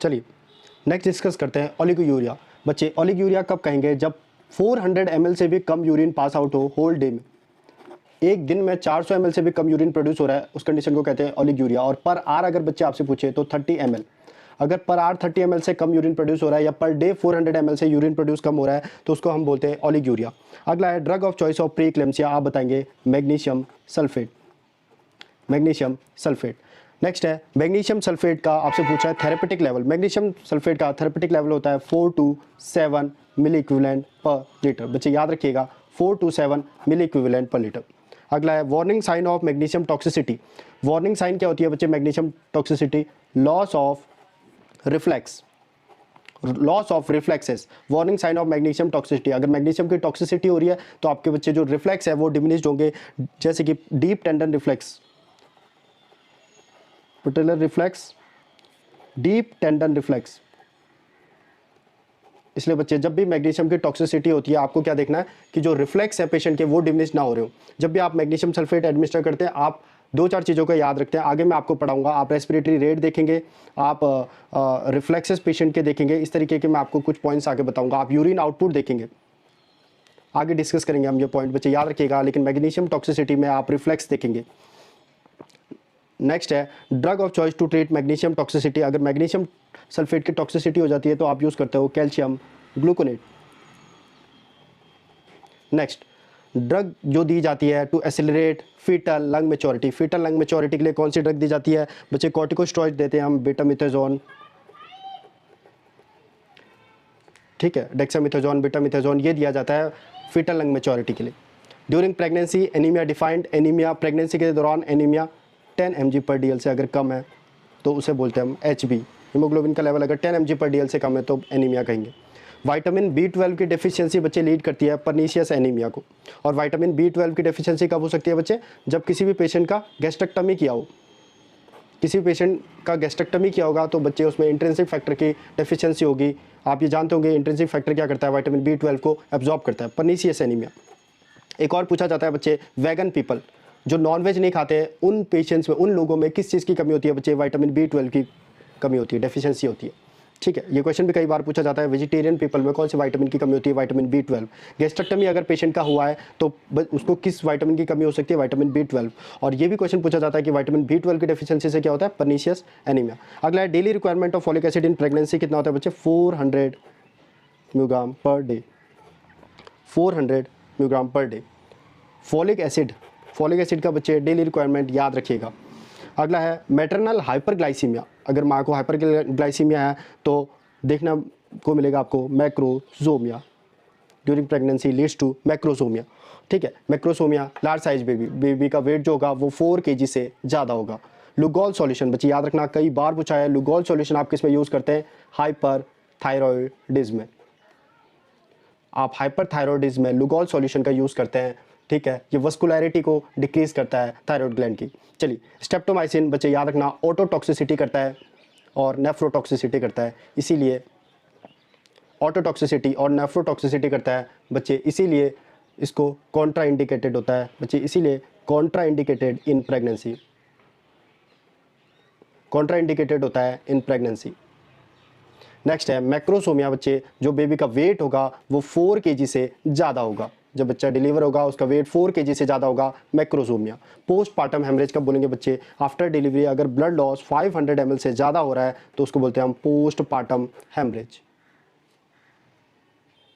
चलिए next discuss करते हैं ओलिगोयूरिया। बच्चे ओलिगोयूरिया कब कहेंगे? जब 400 ml से भी कम यूरिन पास आउट हो होल डे में, एक दिन में 400 ml से भी कम यूरिन प्रोड्यूस हो रहा है, उस कंडीशन को कहते हैं ओलिगोयूरिया। और पर आर अगर बच्चे आपसे पूछे तो 30 ml, अगर पर आर 30 ml से कम यूरिन प्रोड्यूस हो रहा है या पर डे 400 ml से यूरिन प्रोड्यूस कम हो रहा है तो उसको हम बोलते हैं ओलिगोयूरिया। अगला है drug of choice of preeclampsia, आप बताएंगे magnesium sulphate. Magnesium sulphate. Next है मैग्नीशियम सल्फेट का आपसे पूछा है थेरेपेटिक लेवल। मैग्नीशियम सल्फेट का थेरेपेटिक लेवल होता है 4 to 7 milliequivalent per litre. बच्चे याद रखिएगा 4 to 7 milliequivalent per litre. अगला है warning sign of magnesium toxicity. Warning sign क्या होती है बच्चे magnesium toxicity? Loss of reflex, loss of reflexes. Warning sign of magnesium toxicity, अगर मैग्नीशियम की टॉक्सिसिटी हो रही है तो आपके बच्चे जो रिफ्लेक्स है वो डिमिनिश्ड होंगे, जैसे कि deep tendon reflex, patellar reflex, deep tendon reflex. इसलिए बच्चे जब भी मैग्नीशियम की टॉक्सिसिटी होती है आपको क्या देखना है कि जो रिफ्लेक्स है पेशेंट के वो डिमिनिश ना हो रहे हो। जब भी आप मैग्नीशियम सल्फेट एडमिनिस्टर करते हैं आप 2-4 चीज़ों को याद रखते हैं, आगे मैं आपको पढ़ाऊंगा। आप रेस्पिरेटरी रेट देखेंगे, आप रिफ्लेक्सेस पेशेंट के देखेंगे, इस तरीके के मैं आपको कुछ पॉइंट्स आगे बताऊंगा। आप यूरिन आउटपुट देखेंगे, आगे डिस्कस करेंगे हम ये पॉइंट, बच्चे याद रखिएगा। लेकिन मैग्नीशियम टॉक्सिसिटी में आप रिफ्लेक्स देखेंगे। नेक्स्ट है drug of choice to treat magnesium toxicity. अगर मैग्नीशियम सल्फेट की टॉक्सिसिटी हो जाती है तो आप यूज़ करते हो कैल्शियम ग्लूकोनेट। नेक्स्ट ड्रग जो दी जाती है to accelerate foetal lung maturity. Foetal lung maturity के लिए कौन सी ड्रग दी जाती है बच्चे? कॉर्टिकोस्टेरॉइड देते हैं हम, बेटामिथाजोन, ठीक है, डेक्सामिथाजोन, बेटामिथाजोन, ये दिया जाता है फीटल लंग मेच्योरिटी के लिए। During pregnancy anaemia defined, anaemia pregnancy के दौरान एनीमिया 10 mg/dl से अगर कम है तो उसे बोलते हैं हम HB। हीमोग्लोबिन का लेवल अगर 10 mg/dl से कम है तो एनीमिया कहेंगे। विटामिन B12 की डेफिशिएंसी बच्चे लीड करती है पर्नीशियस एनीमिया को। और विटामिन B12 की डेफिशिएंसी कब हो सकती है बच्चे? जब किसी भी पेशेंट का गैस्ट्रेक्टमी किया हो। किसी पेशेंट का गैस्ट्रेक्टमी किया होगा तो बच्चे उसमें इंट्रिंसिक फैक्टर की डेफिशिएंसी होगी। आप ये जानते होंगे इंट्रिंसिक फैक्टर क्या करता है? विटामिन B12 को एब्जॉर्ब करता है, पर्नीशियस एनीमिया। एक और पूछा जाता है बच्चे वेगन पीपल, जो नॉनवेज नहीं खाते हैं, उन पेशेंट्स में, उन लोगों में किस चीज़ की कमी होती है बच्चे? विटामिन B12 की कमी होती है, डेफिशिएंसी होती है। ठीक है, ये क्वेश्चन भी कई बार पूछा जाता है, वेजिटेरियन पीपल में कौन से विटामिन की कमी होती है? Vitamin B12। गैस्ट्रेक्टमी अगर पेशेंट का हुआ है तो उसको किस विटामिन की कमी हो सकती है? Vitamin B12। और ये भी क्वेश्चन पूछा जाता है कि विटामिन B12 की डेफिशिएंसी से क्या होता है? Pernicious anaemia. अगला है daily requirement of folic acid in pregnancy कितना होता है बच्चे? 400 milligram per day. 400 milligram per day folic acid का बच्चे डेली रिक्वायरमेंट याद रखिएगा। अगला है मैटरनल हाइपरग्लाइसीमिया। अगर माँ को हाइपरग्लाइसीमिया है तो देखना को मिलेगा आपको macrosomia. During pregnancy leads to macrosomia. ठीक है, मैक्रोसोमिया लार्ज साइज बेबी का वेट जो होगा वो 4 kg से ज़्यादा होगा। लुगोल सॉल्यूशन बच्चे याद रखना, कई बार पूछा है। लुगोल सॉल्यूशन आप किस में यूज़ करते हैं? हाइपरथायरॉयडिज्म में। आप हाइपरथायरॉयडिज्म में लुगोल सॉल्यूशन का यूज़ करते हैं। ठीक है, ये वस्कुलैरिटी को डिक्रीज करता है थायराइड ग्लैंड की। चलिए स्ट्रेप्टोमाइसिन बच्चे याद रखना ऑटोटॉक्सिसिटी करता है और नेफ्रोटॉक्सिसिटी करता है, इसीलिए ऑटोटॉक्सिसिटी और नेफ्रोटॉक्सिसिटी करता है बच्चे, इसीलिए इसको कॉन्ट्रा इंडिकेटेड होता है बच्चे, इसीलिए Contra indicated in pregnancy, Contra indicated होता है इन प्रेगनेंसी। नेक्स्ट है मैक्रोसोमिया बच्चे, जो बेबी का वेट होगा वो 4 kg से ज़्यादा होगा। जब बच्चा डिलीवर होगा उसका वेट 4 kg से ज़्यादा होगा, मैक्रोसोमिया। पोस्टपार्टम हेमरेज कब बोलेंगे बच्चे? आफ्टर डिलीवरी अगर ब्लड लॉस 500 ml से ज़्यादा हो रहा है तो उसको बोलते हैं हम पोस्टपार्टम हेमरेज।